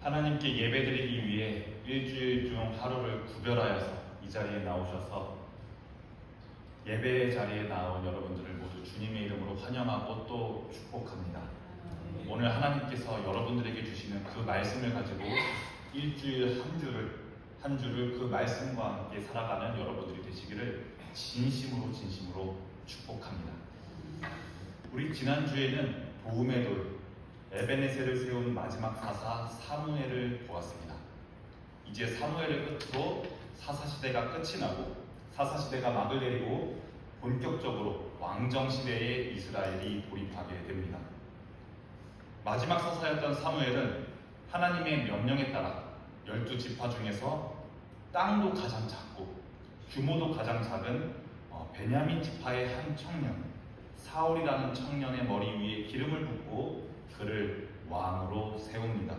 하나님께 예배드리기 위해 일주일 중 하루를 구별하여서 이 자리에 나오셔서 예배의 자리에 나온 여러분들을 모두 주님의 이름으로 환영하고 또 축복합니다. 오늘 하나님께서 여러분들에게 주시는 그 말씀을 가지고 일주일 한 주를 그 말씀과 함께 살아가는 여러분들이 되시기를 진심으로 축복합니다. 우리 지난주에는 도움의 돌 에베네셀을 세운 마지막 사사 사무엘을 보았습니다. 이제 사무엘을 끝으로 사사시대가 끝이 나고 사사시대가 막을 내리고 본격적으로 왕정시대에 이스라엘이 돌입하게 됩니다. 마지막 사사였던 사무엘은 하나님의 명령에 따라 12지파 중에서 땅도 가장 작고 규모도 가장 작은 베냐민 지파의 한 청년 사울이라는 청년의 머리 위에 기름을 붓고 그를 왕으로 세웁니다.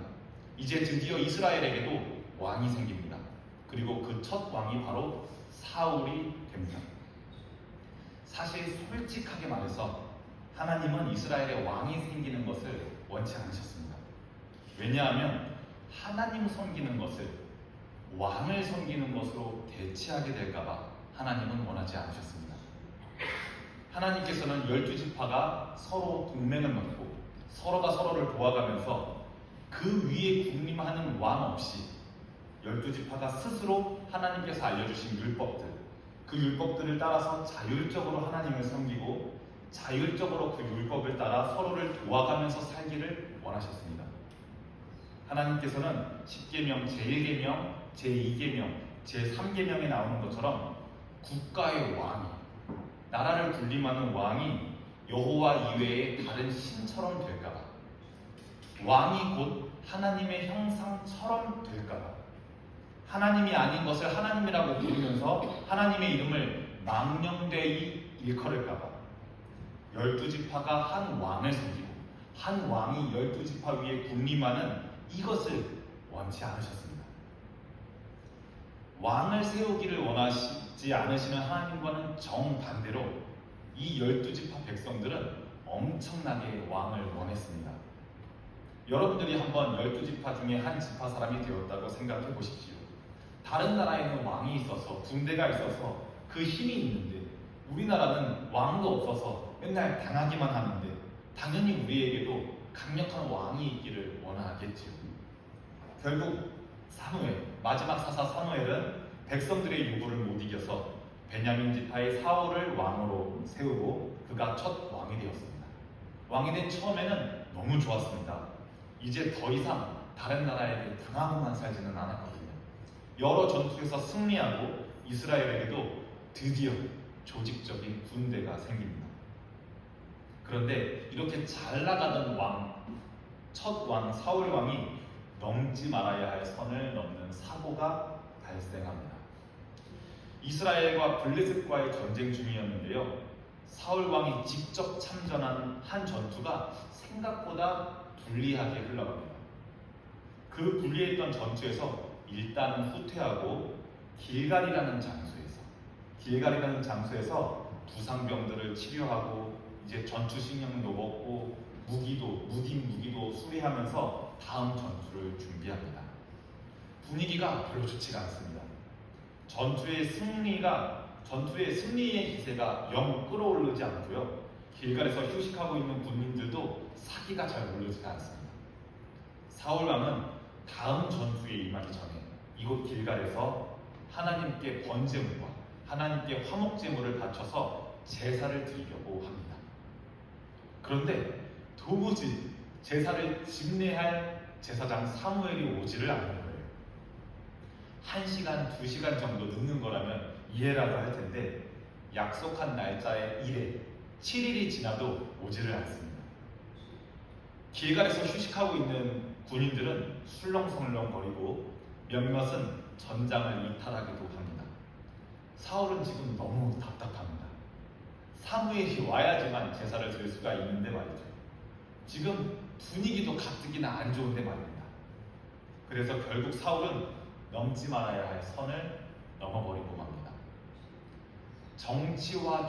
이제 드디어 이스라엘에게도 왕이 생깁니다. 그리고 그 첫 왕이 바로 사울이 됩니다. 사실 솔직하게 말해서 하나님은 이스라엘에 왕이 생기는 것을 원치 않으셨습니다. 왜냐하면 하나님 섬기는 것을 왕을 섬기는 것으로 대체하게 될까봐 하나님은 원하지 않으셨습니다. 하나님께서는 12지파가 서로 동맹을 맺고 서로가 서로를 도와가면서 그 위에 군림하는 왕 없이 12지파가 스스로 하나님께서 알려주신 율법들, 그 율법들을 따라서 자율적으로 하나님을 섬기고 자율적으로 그 율법을 따라 서로를 도와가면서 살기를 원하셨습니다. 하나님께서는 10계명, 제1계명, 제2계명, 제3계명에 나오는 것처럼 국가의 왕이, 나라를 군림하는 왕이 여호와 이외의 다른 신처럼 될까봐, 왕이 곧 하나님의 형상처럼 될까봐, 하나님이 아닌 것을 하나님이라고 부르면서 하나님의 이름을 망령되이 일컬을까봐 12지파가 한 왕을 섬기고 한 왕이 12지파 위에 군림하는 이것을 원치 않으셨습니다. 왕을 세우기를 원하시지 않으시는 하나님과는 정반대로 이 12지파 백성들은 엄청나게 왕을 원했습니다. 여러분들이 한번 12지파 중에 한 지파 사람이 되었다고 생각해 보십시오. 다른 나라에는 왕이 있어서 군대가 있어서 그 힘이 있는데 우리나라는 왕도 없어서 맨날 당하기만 하는데 당연히 우리에게도 강력한 왕이 있기를 원하겠지요. 결국 마지막 사사 사무엘은 백성들의 요구를 못 이겨서 베냐민 지파의 사울을 왕으로 세우고 그가 첫 왕이 되었습니다. 왕이 된 처음에는 너무 좋았습니다. 이제 더 이상 다른 나라에게 당하고만 살지는 않았거든요. 여러 전투에서 승리하고 이스라엘에게도 드디어 조직적인 군대가 생깁니다. 그런데 이렇게 잘 나가던 첫 왕 사울 왕이 넘지 말아야 할 선을 넘는 사고가 발생합니다. 이스라엘과 블레셋과의 전쟁 중이었는데요. 사울 왕이 직접 참전한 한 전투가 생각보다 불리하게 흘러갑니다. 그 불리했던 전투에서 일단은 후퇴하고 길갈이라는 장소에서 부상병들을 치료하고 이제 전투식량도 먹고 무기도 수리하면서 다음 전투를 준비합니다. 분위기가 별로 좋지가 않습니다. 전투의 승리의 기세가 영 끌어오르지 않고요. 길갈에서 휴식하고 있는 군인들도 사기가 잘 오르지가 않습니다. 사울 왕은 다음 전투에 임하기 전에 이곳 길갈에서 하나님께 번제물과 하나님께 화목제물을 바쳐서 제사를 드리려고 합니다. 그런데 도무지 제사를 집례할 제사장 사무엘이 오지를 않는 거예요. 1시간, 2시간 정도 늦는 거라면 이해라도 할 텐데 약속한 날짜의 7일이 지나도 오지를 않습니다. 길갈에서 휴식하고 있는 군인들은 술렁술렁거리고 몇몇은 전장을 이탈하기도 합니다. 사울은 지금 너무 답답합니다. 사무엘이 와야지만 제사를 드릴 수가 있는데 말이죠. 지금 분위기도 가뜩이나 안 좋은데 말입니다. 그래서 결국 사울은 넘지 말아야 할 선을 넘어버리고 맙니다. 정치와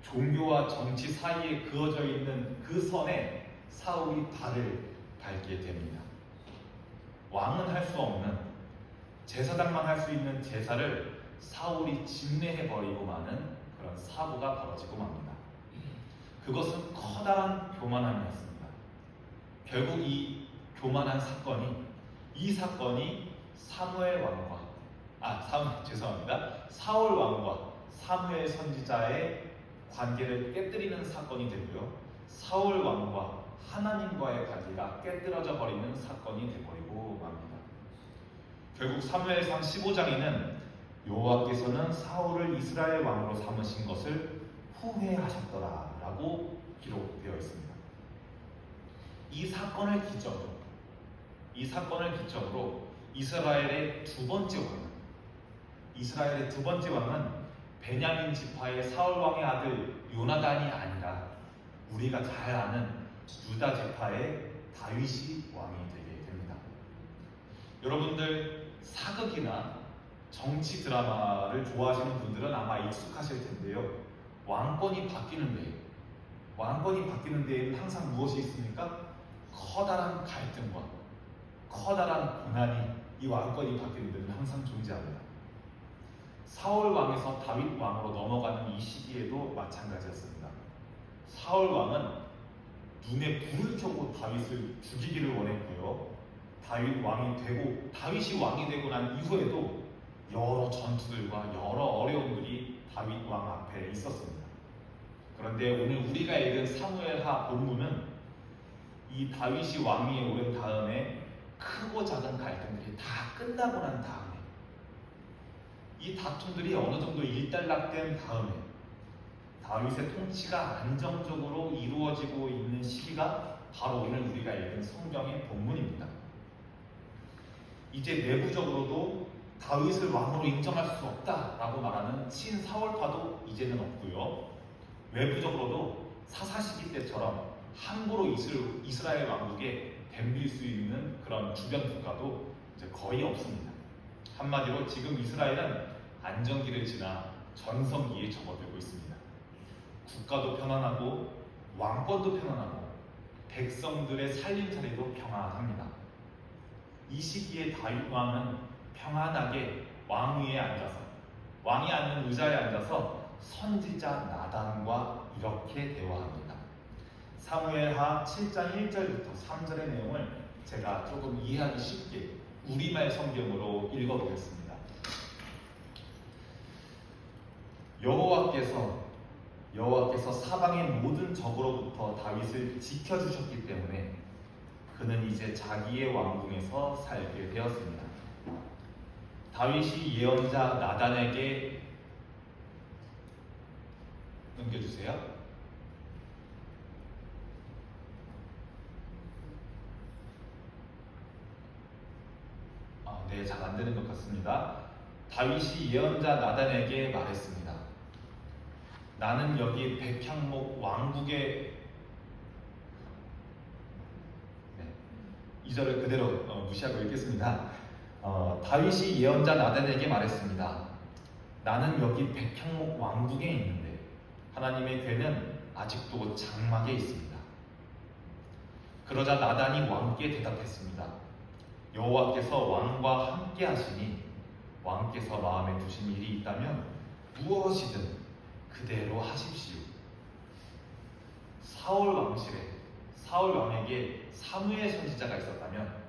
종교와 정치 사이에 그어져 있는 그 선에 사울이 발을 밟게 됩니다. 왕은 할 수 없는, 제사장만 할 수 있는 제사를 사울이 집례해버리고 마는 그런 사고가 벌어지고 맙니다. 그것은 커다란 교만함이었습니다. 결국 이 교만한 사건이, 이 사건이 사무엘 왕과 사울 왕과 사무엘 선지자의 관계를 깨뜨리는 사건이 되고요, 사울 왕과 하나님과의 관계가 깨뜨려져 버리는 사건이 되버리고 맙니다. 결국 사무엘상 15장에는 여호와께서는 사울을 이스라엘 왕으로 삼으신 것을 후회하셨더라 라고 기록되어 있습니다. 이 사건을 기점으로 이스라엘의 두 번째 왕은 베냐민 지파의 사울 왕의 아들 요나단이 아니라 우리가 잘 아는 유다 지파의 다윗이 왕이 되게 됩니다. 여러분들 사극이나 정치 드라마를 좋아하시는 분들은 아마 익숙하실 텐데요. 왕권이 바뀌는 데에는 항상 무엇이 있습니까? 커다란 갈등과 커다란 고난이 이 왕권이 바뀌는 데는 항상 존재합니다. 사울 왕에서 다윗 왕으로 넘어가는 이 시기에도 마찬가지였습니다. 사울 왕은 눈에 불을 켜고 다윗을 죽이기를 원했고요, 다윗이 왕이 되고 난 이후에도 여러 전투들과 여러 어려움들이 다윗 왕 앞에 있었습니다. 그런데 오늘 우리가 읽은 사무엘하 본문은 이 다윗이 왕위에 오른 다음에 크고 작은 갈등들이 다 끝나고 난 다음에, 이 다툼들이 어느 정도 일단락된 다음에 다윗의 통치가 안정적으로 이루어지고 있는 시기가 바로 오늘 우리가 읽은 성경의 본문입니다. 이제 내부적으로도 다윗을 왕으로 인정할 수 없다라고 말하는 친사울파도 이제는 없고요, 외부적으로도 사사시기 때처럼 함부로 이스라엘 왕국에 덤빌 수 있는 그런 주변 국가도 이제 거의 없습니다. 한마디로 지금 이스라엘은 안정기를 지나 전성기에 접어들고 있습니다. 국가도 편안하고 왕권도 편안하고 백성들의 살림살이도 평안합니다. 이 시기에 다윗 왕은 평안하게 왕위에 앉아서, 왕이 앉는 의자에 앉아서 선지자 나단과 이렇게 대화합니다. 사무엘하 7장 1절부터 3절의 내용을 제가 조금 이해하기 쉽게 우리말 성경으로 읽어보겠습니다. 여호와께서 사방의 모든 적으로부터 다윗을 지켜주셨기 때문에 그는 이제 자기의 왕궁에서 살게 되었습니다. 다윗이 예언자 나단에게 넘겨주세요. 네, 잘 안 되는 것 같습니다. 다윗이 예언자 나단에게 말했습니다. 나는 여기 백향목 왕국의, 이 절을 그대로 무시하고 읽겠습니다. 다윗이 예언자 나단에게 말했습니다. 나는 여기 백향목 왕국에 있는데 하나님의 궤는 아직도 장막에 있습니다. 그러자 나단이 왕께 대답했습니다. 여호와께서 왕과 함께 하시니 왕께서 마음에 두신 일이 있다면 무엇이든 그대로 하십시오. 사울 왕에게 사무엘 선지자가 있었다면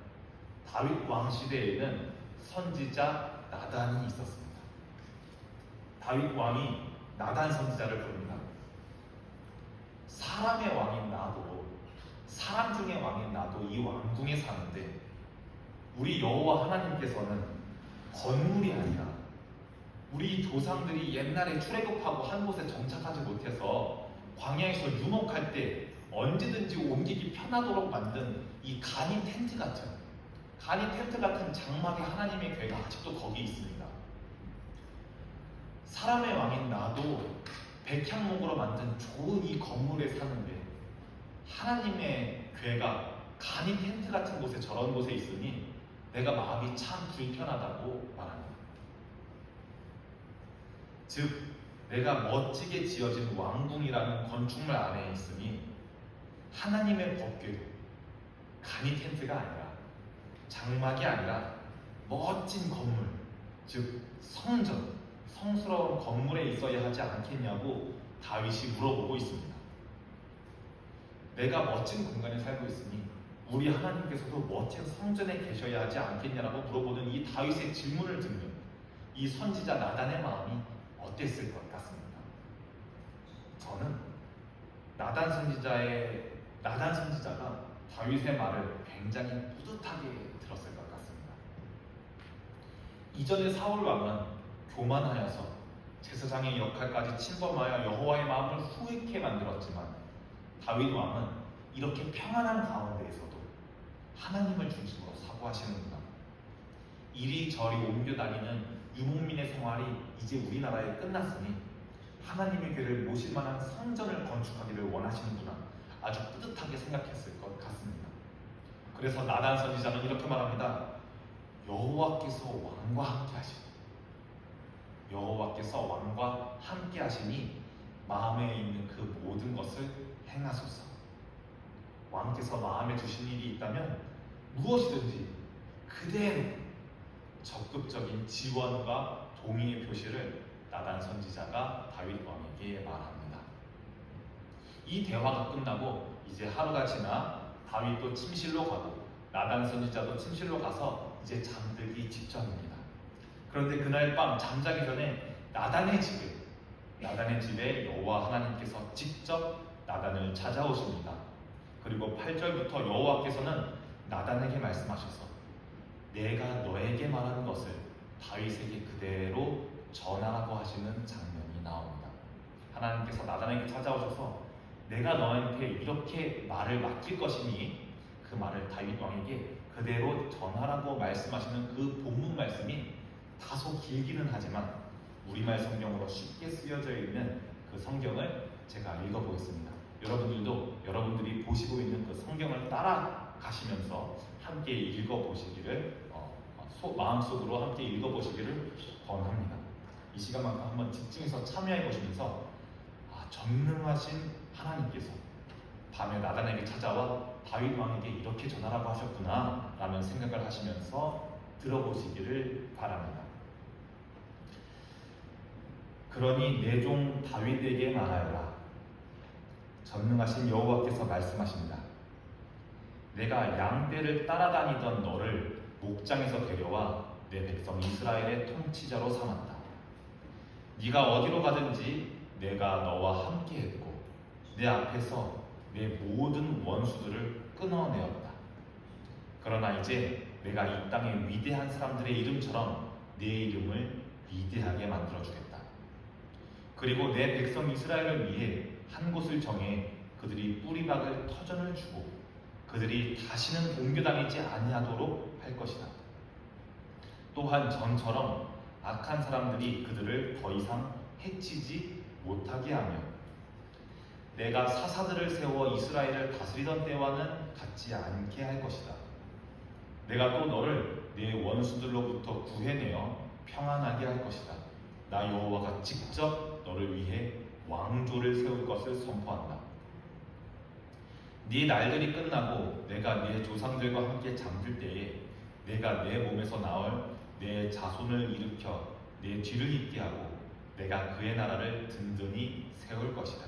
다윗 왕 시대에는 선지자 나단이 있었습니다. 다윗 왕이 나단 선지자를 부릅니다. 사람의 왕인 나도, 사람 중의 왕인 나도 이 왕궁에 사는데 우리 여호와 하나님께서는 건물이 아니라 우리 조상들이 옛날에 출애굽하고 한 곳에 정착하지 못해서 광야에서 유목할 때 언제든지 옮기기 편하도록 만든 이 간이 텐트 같은 장막의 하나님의 궤가 아직도 거기 있습니다. 사람의 왕인 나도 백향목으로 만든 좋은 이 건물에 사는데 하나님의 궤가 간이 텐트 같은 곳에, 저런 곳에 있으니 내가 마음이 참 불편하다고 말합니다. 즉, 내가 멋지게 지어진 왕궁이라는 건축물 안에 있으니 하나님의 법궤도 간이 텐트가 아니라 장막이 아니라 멋진 건물, 즉 성전, 성스러운 건물에 있어야 하지 않겠냐고 다윗이 물어보고 있습니다. 내가 멋진 공간에 살고 있으니 우리 하나님께서도 멋진 성전에 계셔야 하지 않겠냐라고 물어보는 이 다윗의 질문을 듣는 이 선지자 나단의 마음이 어땠을 것 같습니다. 저는 나단 선지자가 다윗의 말을 굉장히 뿌듯하게 들었을 것 같습니다. 이전에 사울 왕은 교만하여서 제사장의 역할까지 침범하여 여호와의 마음을 후회케 만들었지만 다윗 왕은 이렇게 평안한 가운데에서도 하나님을 중심으로 사고하시는구나. 이리저리 옮겨 다니는 유목민의 생활이 이제 우리나라에 끝났으니 하나님의 교회를 모실 만한 성전을 건축하기를 원하시는구나. 아주 뿌듯하게 생각했을 것 같습니다. 그래서 나단 선지자는 이렇게 말합니다. 여호와께서 왕과 함께 하시니, 여호와께서 왕과 함께 하시니 마음에 있는 그 모든 것을 행하소서. 왕께서 마음에 두신 일이 있다면 무엇이든지 그대로 적극적인 지원과 동의의 표시를 나단 선지자가 다윗 왕에게 말합니다. 이 대화가 끝나고 이제 하루가 지나 다윗도 침실로 가고 나단 선지자도 침실로 가서 이제 잠들기 직전입니다. 그런데 그날 밤 잠자기 전에 나단의 집에 여호와 하나님께서 직접 나단을 찾아오십니다. 그리고 8절부터 여호와께서는 나단에게 말씀하셔서 내가 너에게 말하는 것을 다윗에게 그대로 전하라고 하시는 장면이 나옵니다. 하나님께서 나단에게 찾아오셔서 내가 너한테 이렇게 말을 맡길 것이니 그 말을 다윗 왕에게 그대로 전하라고 말씀하시는 그 본문 말씀이 다소 길기는 하지만 우리말 성경으로 쉽게 쓰여져 있는 그 성경을 제가 읽어보겠습니다. 여러분들도 여러분들이 보시고 있는 그 성경을 따라가시면서 함께 읽어보시기를 마음속으로 함께 읽어보시기를 권합니다. 이 시간만큼 한번 집중해서 참여해 보시면서 전능하신 하나님께서 밤에 나단에게 찾아와 다윗 왕에게 이렇게 전하라고 하셨구나 라는 생각을 하시면서 들어보시기를 바랍니다. 그러니 내 종 다윗에게 말하여라. 전능하신 여호와께서 말씀하십니다. 내가 양떼를 따라다니던 너를 목장에서 데려와 내 백성 이스라엘의 통치자로 삼았다. 네가 어디로 가든지 내가 너와 함께했고 내 앞에서 내 모든 원수들을 끊어내었다. 그러나 이제 내가 이 땅의 위대한 사람들의 이름처럼 내 이름을 위대하게 만들어주겠다. 그리고 내 백성 이스라엘을 위해 한 곳을 정해 그들이 뿌리박을 터전을 주고 그들이 다시는 옮겨다니지 아니하도록 할 것이다. 또한 전처럼 악한 사람들이 그들을 더 이상 해치지 못하게 하며 내가 사사들을 세워 이스라엘을 다스리던 때와는 같지 않게 할 것이다. 내가 또 너를 내 원수들로부터 구해내어 평안하게 할 것이다. 나 여호와가 직접 너를 위해 왕조를 세울 것을 선포한다. 네 날들이 끝나고 내가 네 조상들과 함께 잠들 때에 내가 내 몸에서 나올 내 자손을 일으켜 내 뒤를 잇게 하고 내가 그의 나라를 든든히 세울 것이다.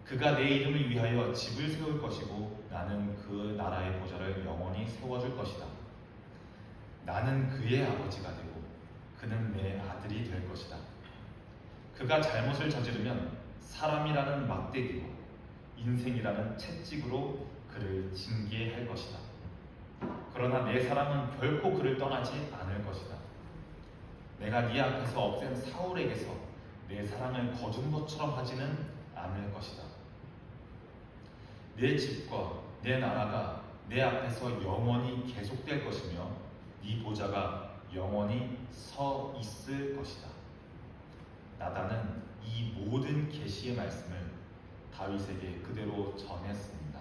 그가 내 이름을 위하여 집을 세울 것이고 나는 그 나라의 보좌를 영원히 세워줄 것이다. 나는 그의 아버지가 되고 그는 내 아들이 될 것이다. 그가 잘못을 저지르면 사람이라는 막대기로 인생이라는 채찍으로 그를 징계할 것이다. 그러나 내 사랑은 결코 그를 떠나지 않을 것이다. 내가 네 앞에서 없앤 사울에게서 내 사랑을 거둔 것처럼 하지는 않을 것이다. 내 집과 내 나라가 내 앞에서 영원히 계속될 것이며 네 보좌가 영원히 서 있을 것이다. 나단은 이 모든 계시의 말씀을 다윗에게 그대로 전했습니다.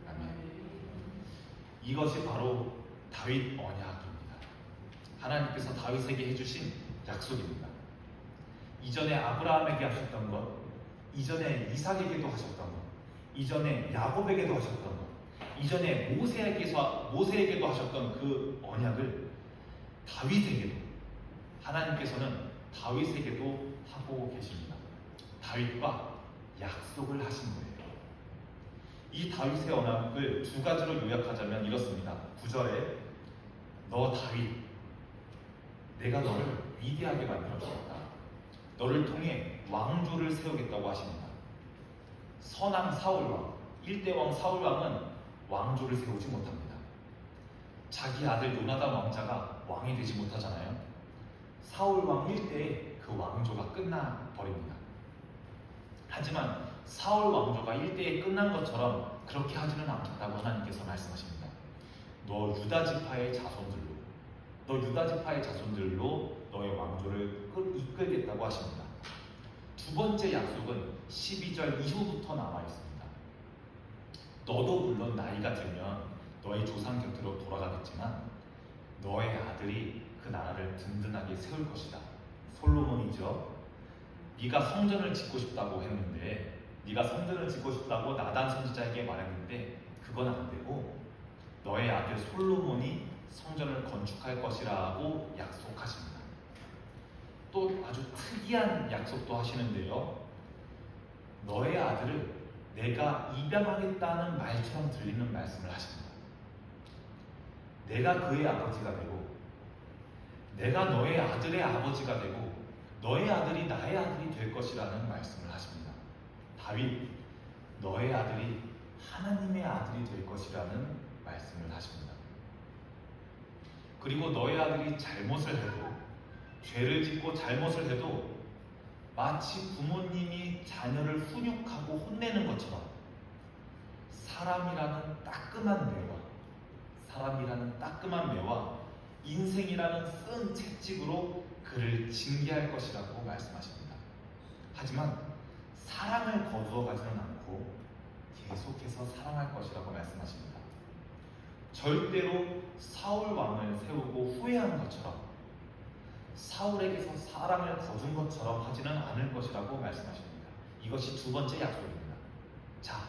아멘. 이것이 바로 다윗 언약입니다. 하나님께서 다윗에게 해주신 약속입니다. 이전에 아브라함에게 하셨던 것, 이전에 이삭에게도 하셨던 것, 이전에 야곱에게도 하셨던 것, 이전에 모세에게도 하셨던 그 언약을 다윗에게도, 하나님께서는 다윗에게도 하고 계십니다. 다윗과 약속을 하신 거예요. 이 다윗의 언약을 두 가지로 요약하자면 이렇습니다. 9절에 너 다윗, 내가 너를 위대하게 만들었다. 너를 통해 왕조를 세우겠다고 하십니다. 선왕 사울왕, 1대 왕 사울왕은 왕조를 세우지 못합니다. 자기 아들 요나단 왕자가 왕이 되지 못하잖아요. 사울왕 1대에 그 왕조가 끝나버립니다. 하지만 사울 왕조가 1대에 끝난 것처럼 그렇게 하지는 않겠다고 하나님께서 말씀하십니다. 너 유다 지파의 자손들로 너의 왕조를 이끌겠다고 하십니다. 두 번째 약속은 12절 이후부터 남아 있습니다. 너도 물론 나이가 들면 너의 조상 곁으로 돌아가겠지만 너의 아들이 그 나라를 든든하게 세울 것이다. 솔로몬이죠. 네가 성전을 짓고 싶다고 했는데, 네가 성전을 짓고 싶다고 나단 선지자에게 말했는데 그건 안 되고 너의 아들 솔로몬이 성전을 건축할 것이라고 약속하십니다. 또 아주 특이한 약속도 하시는데요. 너의 아들을 내가 입양하겠다는 말처럼 들리는 말씀을 하십니다. 내가 그의 아버지가 되고 내가 너의 아들의 아버지가 되고 너의 아들이 나의 아들이 될 것이라는 말씀을 하십니다. 다윗, 너의 아들이 하나님의 아들이 될 것이라는 말씀을 하십니다. 그리고 너의 아들이 잘못을 해도, 죄를 짓고 잘못을 해도 마치 부모님이 자녀를 훈육하고 혼내는 것처럼 사람이라는 따끔한 매와 인생이라는 쓴 채찍으로 그를 징계할 것이라고 말씀하십니다. 하지만 사랑을 거두어 가지는 않고 계속해서 사랑할 것이라고 말씀하십니다. 절대로 사울 왕을 세우고 후회한 것처럼, 사울에게서 사랑을 거둔 것처럼 하지는 않을 것이라고 말씀하십니다. 이것이 두 번째 약속입니다. 자,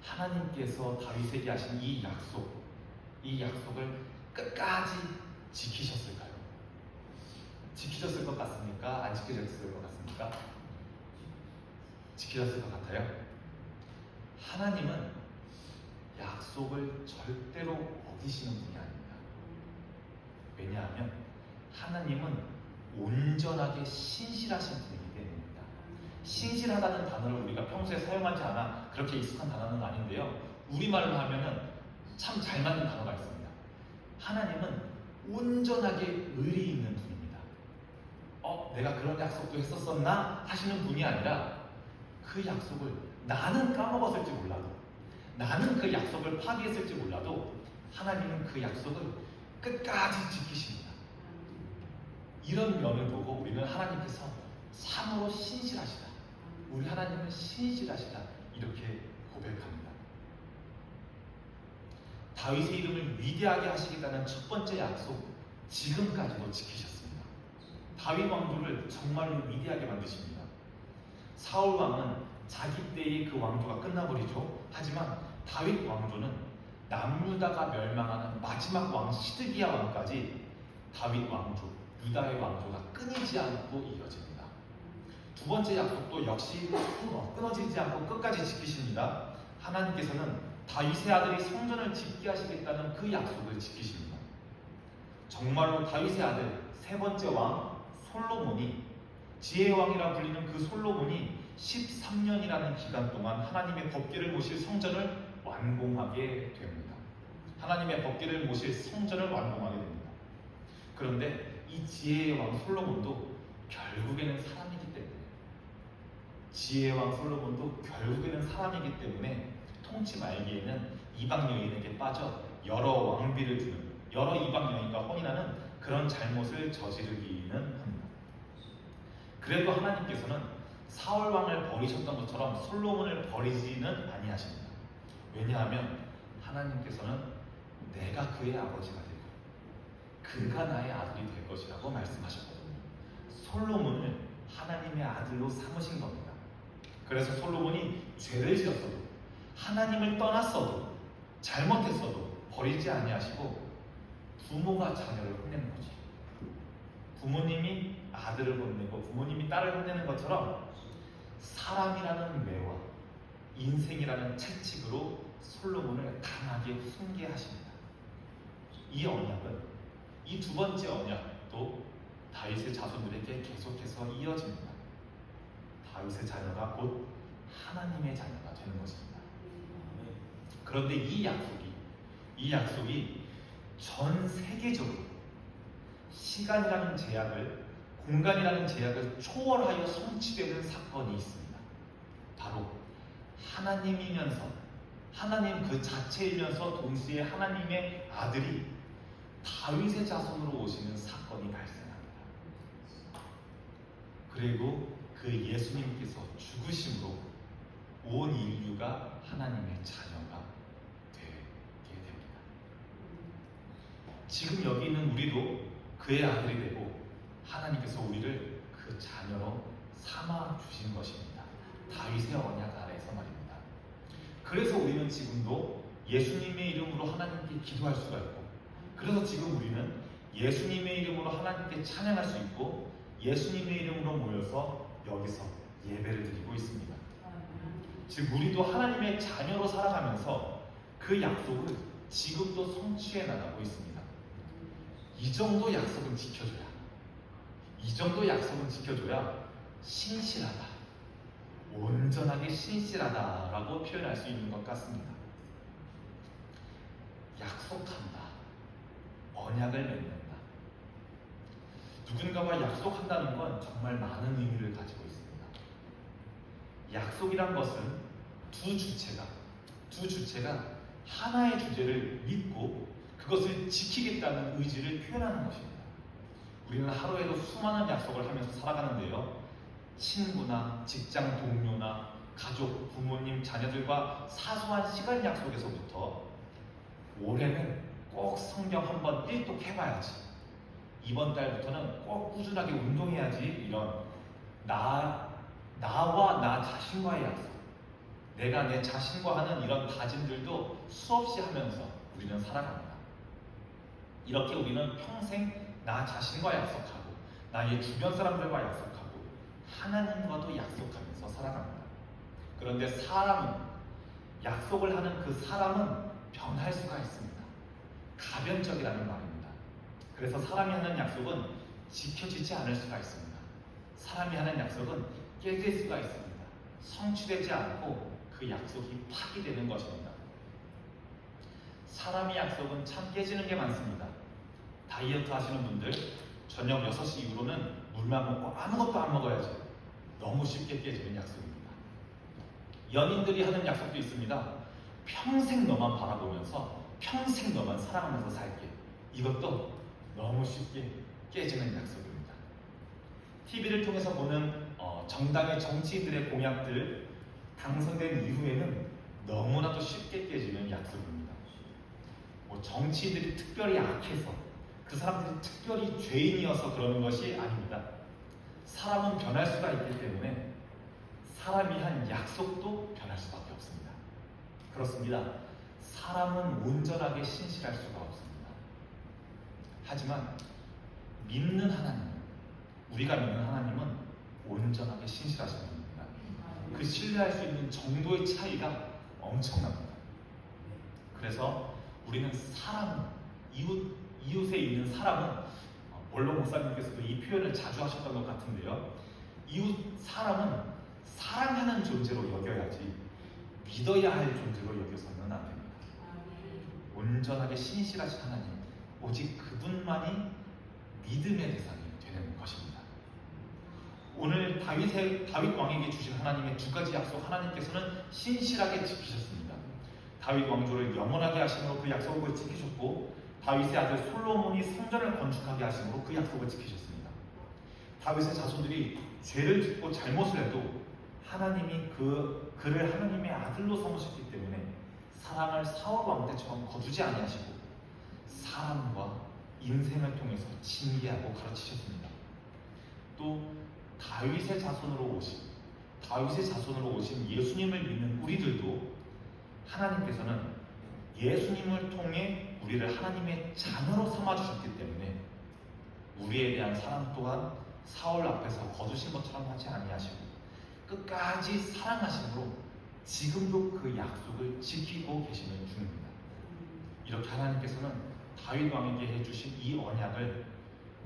하나님께서 다윗에게 하신 이 약속을 끝까지 지키셨을까요? 지키셨을 것 같습니까? 안 지키셨을 것 같습니까? 지키셨을 것 같아요? 하나님은 약속을 절대로 어기시는 분이 아닙니다. 왜냐하면 하나님은 온전하게 신실하신 분이기 때문입니다. 신실하다는 단어를 우리가 평소에 사용하지 않아 그렇게 익숙한 단어는 아닌데요. 우리말로 하면은 참 잘 맞는 단어가 있습니다. 하나님은 온전하게 의리 있는 분입니다. 내가 그런 약속도 했었었나? 하시는 분이 아니라 그 약속을 나는 까먹었을지 몰라도, 나는 그 약속을 파기했을지 몰라도 하나님은 그 약속을 끝까지 지키십니다. 이런 면을 보고 우리는 하나님께서 참으로 신실하시다, 우리 하나님은 신실하시다, 이렇게 고백합니다. 다윗의 이름을 위대하게 하시겠다는 첫 번째 약속, 지금까지도 지키셨습니다. 다윗 왕조를 정말로 위대하게 만드십니다. 사울 왕은 자기 때의 그 왕조가 끝나버리죠. 하지만 다윗 왕조는 남유다가 멸망하는 마지막 왕 시드기야 왕까지 다윗 왕조, 유다의 왕조가 끊이지 않고 이어집니다. 두 번째 약속도 역시 끊어지지 않고 끝까지 지키십니다. 하나님께서는 다윗의 아들이 성전을 짓게 하시겠다는 그 약속을 지키십니다. 정말로 다윗의 아들 세 번째 왕 솔로몬이, 지혜의 왕이라 불리는 그 솔로몬이 13년이라는 기간 동안 하나님의 법궤를 모실 성전을 완공하게 됩니다. 하나님의 법궤를 모실 성전을 완공하게 됩니다. 그런데 이 지혜의 왕 솔로몬도 결국에는 사람이기 때문에 통치 말기에는 이방 여인에게 빠져 여러 왕비를 주는, 여러 이방 여인과 혼인하는 그런 잘못을 저지르기는 합니다. 그래도 하나님께서는 사울 왕을 버리셨던 것처럼 솔로몬을 버리지는 아니하십니다. 왜냐하면 하나님께서는 내가 그의 아버지가 되고 그가 나의 아들이 될 것이라고 말씀하셨거든요. 솔로몬을 하나님의 아들로 삼으신 겁니다. 그래서 솔로몬이 죄를 지었어도, 하나님을 떠났어도 잘못했어도 버리지 아니하시고 부모가 자녀를 혼내는 거지. 부모님이 아들을 혼내고 부모님이 딸을 혼내는 것처럼 사람이라는 매와 인생이라는 채찍으로 솔로몬을 강하게 훈계하십니다. 이 언약은 이 두 번째 언약도 다윗의 자손들에게 계속해서 이어집니다. 다윗의 자녀가 곧 하나님의 자녀가 되는 것입니다. 그런데 이 약속이 전 세계적으로 시간이라는 제약을, 공간이라는 제약을 초월하여 성취되는 사건이 있습니다. 바로 하나님이면서, 하나님 그 자체이면서 동시에 하나님의 아들이 다윗의 자손으로 오시는 사건이 발생합니다. 그리고 그 예수님께서 죽으심으로 온 인류가 하나님의 자녀가 되게 됩니다. 지금 여기 있는 우리도 그의 아들이 되고 하나님께서 우리를 그 자녀로 삼아 주신 것입니다. 다윗의 언약 아래에서 말입니다. 그래서 우리는 지금도 예수님의 이름으로 하나님께 기도할 수가 있고, 그래서 지금 우리는 예수님의 이름으로 하나님께 찬양할 수 있고, 예수님의 이름으로 모여서 여기서 예배를 드리고 있습니다. 즉 우리도 하나님의 자녀로 살아가면서 그 약속을 지금도 성취해 나가고 있습니다. 이 정도 약속은 지켜줘야, 신실하다, 온전하게 신실하다라고 표현할 수 있는 것 같습니다. 약속한다, 언약을 맺는다. 누군가와 약속한다는 건 정말 많은 의미를 가지고 있습니다. 약속이란 것은 두 주체가 하나의 주제를 믿고 그것을 지키겠다는 의지를 표현하는 것입니다. 우리는 하루에도 수많은 약속을 하면서 살아가는데요. 친구나 직장 동료나 가족, 부모님, 자녀들과 사소한 시간 약속에서부터 올해는 꼭 성경 한번 일독해봐야지, 이번 달부터는 꼭 꾸준하게 운동해야지, 이런 나와 나 자신과의 약속, 내가 내 자신과 하는 이런 다짐들도 수없이 하면서 우리는 살아갑니다. 이렇게 우리는 평생 나 자신과 약속하고 나의 주변 사람들과 약속하고 하나님과도 약속하면서 살아갑니다. 그런데 약속을 하는 그 사람은 변할 수가 있습니다. 가변적이라는 말입니다. 그래서 사람이 하는 약속은 지켜지지 않을 수가 있습니다. 사람이 하는 약속은 깨질 수가 있습니다. 성취되지 않고 그 약속이 파기되는 것입니다. 사람의 약속은 참 깨지는 게 많습니다. 다이어트 하시는 분들 저녁 6시 이후로는 물만 먹고 아무것도 안 먹어야지, 너무 쉽게 깨지는 약속입니다. 연인들이 하는 약속도 있습니다. 평생 너만 바라보면서 평생 너만 사랑하면서 살게, 이것도 너무 쉽게 깨지는 약속입니다. TV를 통해서 보는 정당의 정치인들의 공약들, 당선된 이후에는 너무나도 쉽게 깨지는 약속입니다. 정치인들이 특별히 악해서, 그 사람들이 특별히 죄인이어서 그러는 것이 아닙니다. 사람은 변할 수가 있기 때문에 사람이 한 약속도 변할 수밖에 없습니다. 그렇습니다. 사람은 온전하게 신실할 수가 없습니다. 하지만 믿는 하나님, 우리가 믿는 하나님은 온전하게 신실하신 분입니다. 그 신뢰할 수 있는 정도의 차이가 엄청납니다. 그래서 우리는 이웃에 있는 사람은, 원로 목사님께서도 이 표현을 자주 하셨던 것 같은데요, 사람은 사랑하는 존재로 여겨야지 믿어야 할 존재로 여겨서는 안 됩니다. 온전하게 신실하신 하나님, 오직 그분만이 믿음의 대상이 되는 것입니다. 오늘 다윗 왕에게 주신 하나님의 두 가지 약속, 하나님께서는 신실하게 지키셨습니다. 다윗 왕조를 영원하게 하심으로 그 약속을 지키셨고, 다윗의 아들 솔로몬이 성전을 건축하게 하심으로 그 약속을 지키셨습니다. 다윗의 자손들이 죄를 짓고 잘못을 해도 하나님이 그를 하나님의 아들로 삼으셨기 때문에 사랑을 사울 왕 때처럼 거두지 아니하시고 사랑과 인생을 통해서 징계하고 가르치셨습니다. 또 다윗의 자손으로 오신 예수님을 믿는 우리들도 하나님께서는 예수님을 통해 우리를 하나님의 자녀로 삼아주셨기 때문에 우리에 대한 사랑 또한 사울 앞에서 거두신 것처럼 하지 아니하시고 끝까지 사랑하심으로 지금도 그 약속을 지키고 계시는 중입니다. 이렇게 하나님께서는 다윗 왕에게 해주신 이 언약을,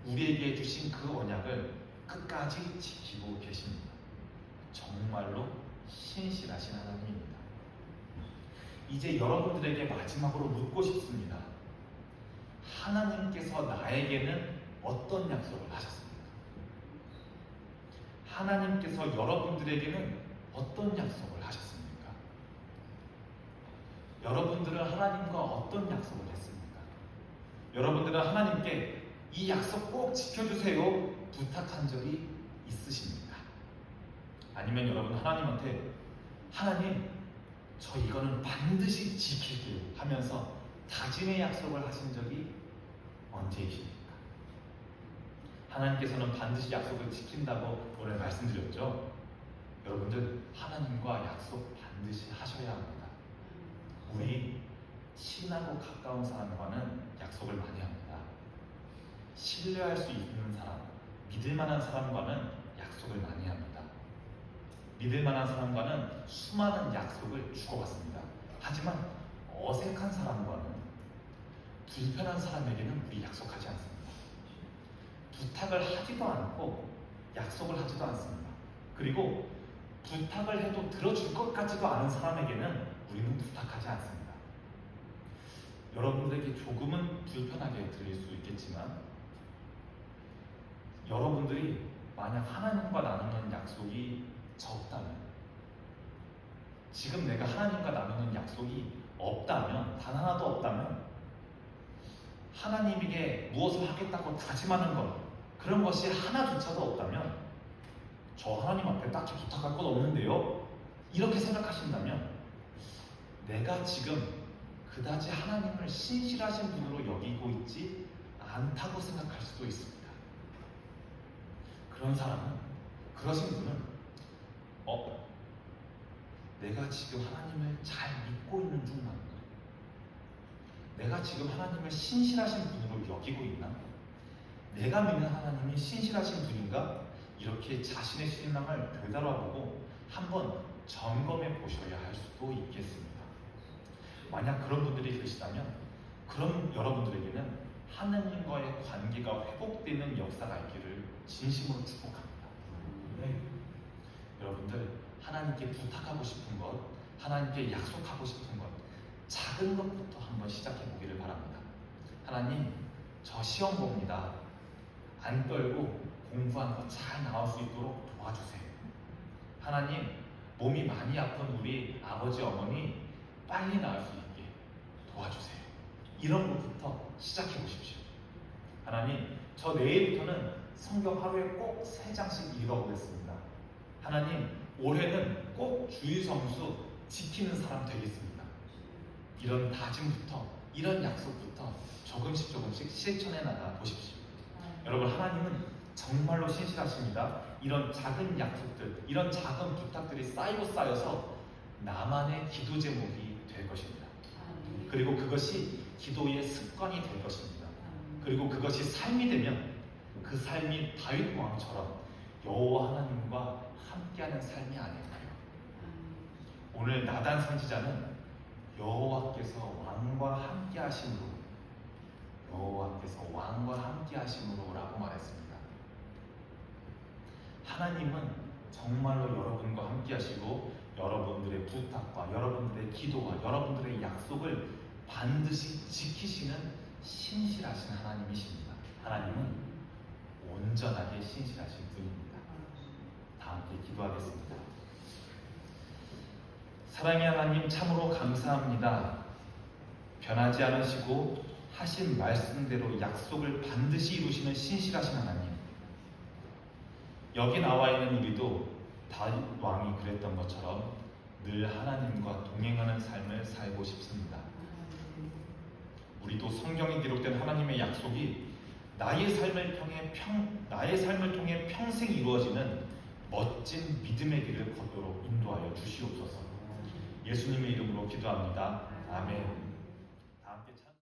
우리에게 해주신 그 언약을 끝까지 지키고 계십니다. 정말로 신실하신 하나님입니다. 이제 여러분들에게 마지막으로 묻고 싶습니다. 하나님께서 나에게는 어떤 약속을 하셨습니까? 하나님께서 여러분들에게는 어떤 약속을 하셨습니까? 여러분들은 하나님과 어떤 약속을 했습니까? 여러분들은 하나님께 이 약속 꼭 지켜주세요 부탁한 적이 있으십니까? 아니면 여러분 하나님한테 하나님 저 이거는 반드시 지킬게요 하면서 다짐의 약속을 하신 적이 언제이십니까? 하나님께서는 반드시 약속을 지킨다고 오늘 말씀드렸죠. 여러분들 하나님과 약속 반드시 하셔야 합니다. 우리 친하고 가까운 사람과는 약속을 많이 합니다. 신뢰할 수 있는 사람, 믿을 만한 사람과는 약속을 많이 합니다. 믿을 만한 사람과는 수많은 약속을 주고받습니다. 하지만 어색한 사람과는, 불편한 사람에게는 우리 약속하지 않습니다. 부탁을 하지도 않고 약속을 하지도 않습니다. 그리고 부탁을 해도 들어줄 것 같지도 않은 사람에게는 우리는 부탁하지 않습니다. 여러분들에게 조금은 불편하게 들릴 수 있겠지만 여러분들이 만약 하나님과 나누는 약속이 적다면, 지금 내가 하나님과 나누는 약속이 없다면, 단 하나도 없다면, 하나님에게 무엇을 하겠다고 다짐하는 것, 그런 것이 하나조차도 없다면, 저 하나님 앞에 딱히 부탁할 것 없는데요? 이렇게 생각하신다면 내가 지금 그다지 하나님을 신실하신 분으로 여기고 있지 않다고 생각할 수도 있습니다. 그런 사람은, 그러신 분은 내가 지금 하나님을 잘 믿고 있는 중 맞나? 내가 지금 하나님을 신실하신 분으로 여기고 있나? 내가 믿는 하나님이 신실하신 분인가? 이렇게 자신의 신앙을 되돌아보고 한번 점검해 보셔야 할 수도 있겠습니다. 만약 그런 분들이 계시다면 그럼 여러분들에게는 하나님과의 관계가 회복되는 역사가 있기를 진심으로 축복합니다. 네. 여러분들 하나님께 부탁하고 싶은 것, 하나님께 약속하고 싶은 것, 작은 것부터 한번 시작해 보기를 바랍니다. 하나님, 저 시험 봅니다. 안 떨고 공부한 거 잘 나올 수 있도록 도와주세요. 하나님, 몸이 많이 아픈 우리 아버지 어머니 빨리 나을 수 있게 도와주세요. 이런 것부터 시작해 보십시오. 하나님, 저 내일부터는 성경 하루에 꼭 3장씩 읽어보겠습니다. 하나님, 올해는 꼭 주일성수 지키는 사람 되겠습니다. 이런 다짐부터, 이런 약속부터 조금씩 실천해 나가 보십시오. 여러분, 하나님은 정말로 신실하십니다. 이런 작은 약속들, 이런 작은 부탁들이 쌓여서 나만의 기도 제목이 될 것입니다. 그리고 그것이 기도의 습관이 될 것입니다. 그리고 그것이 삶이 되면 그 삶이 다윗 왕처럼 여호와 하나님과 함께하는 삶이 아닐까요? 오늘 나단 선지자는 여호와께서 왕과 함께하심으로, 여호와께서 왕과 함께하심으로 라고 말했습니다. 하나님은 정말로 여러분과 함께하시고 여러분들의 부탁과 여러분들의 기도와 여러분들의 약속을 반드시 지키시는 신실하신 하나님이십니다. 하나님은 온전하게 신실하신 분입니다. 다 함께 기도하겠습니다. 사랑의 하나님, 참으로 감사합니다. 변하지 않으시고 하신 말씀대로 약속을 반드시 이루시는 신실하신 하나님, 여기 나와 있는 우리도 다윗 왕이 그랬던 것처럼 늘 하나님과 동행하는 삶을 살고 싶습니다. 우리도 성경에 기록된 하나님의 약속이 나의 삶을 통해 평생 이루어지는 멋진 믿음의 길을 걷도록 인도하여 주시옵소서. 예수님의 이름으로 기도합니다.